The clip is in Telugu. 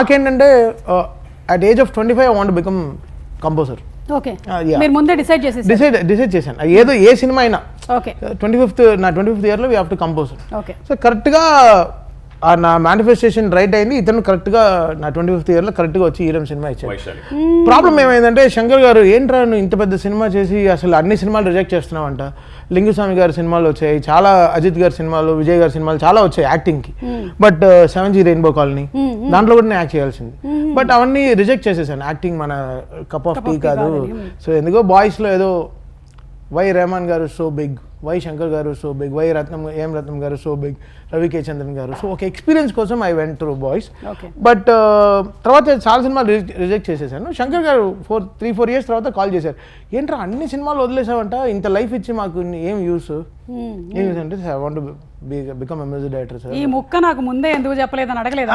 నాకేంటంటే at age of 25 I want become composer. Okay, మీరు ముందే డిసైడ్ చేశాను ఏదో ఏ సినిమా అయినా. ఓకే, 25th ఇయర్లో we have to compose. Okay, so కరెక్ట్గా నా మేనిఫెస్టేషన్ రైట్ అయింది. ఇతను కరెక్ట్గా నా 25th ఇయర్లో కరెక్ట్గా వచ్చి ఈరం సినిమా ఇచ్చాడు. ప్రాబ్లం ఏమైందంటే శంకర్ గారు ఏంట్రా నువ్వు ఇంత పెద్ద సినిమా చేసి అసలు అన్ని సినిమాలు రిజెక్ట్ చేస్తున్నావంట. లింగుస్వామి గారి సినిమాలు వచ్చాయి, చాలా అజిత్ గారి సినిమాలు, విజయ్ గారి సినిమాలు చాలా వచ్చాయి యాక్టింగ్కి. బట్ 7G రెయిన్బో కాలనీ దాంట్లో కూడా నేను యాక్ట్ చేయాల్సింది. బట్ అవన్నీ రిజెక్ట్ చేసేసాను. యాక్టింగ్ మన కప్ ఆఫ్ టీ కాదు. సో ఎందుకో బాయ్స్లో ఏదో వై రెహమాన్ గారు సో బిగ్, వై శంకర్ గారు సో బిగ్, వై ఏం రత్నం గారు సో బిగ్, రవి కే చంద్రన్ గారు. సో ఒక ఎక్స్పీరియన్స్ కోసం I went through boys. But తర్వాత చాలా సినిమాలు రిజెక్ట్ చేసేసాను. శంకర్ గారు 3-4 years తర్వాత కాల్ చేశారు, ఏంట్రా అన్ని సినిమాలు వదిలేసావంట, ఇంత లైఫ్ ఇచ్చి మాకు ఏం యూస్ అంటే I want to become a music director sir. ఈ ముక్క నాకు ముందే ఎందుకు చెప్పలేదని అడగలేదు.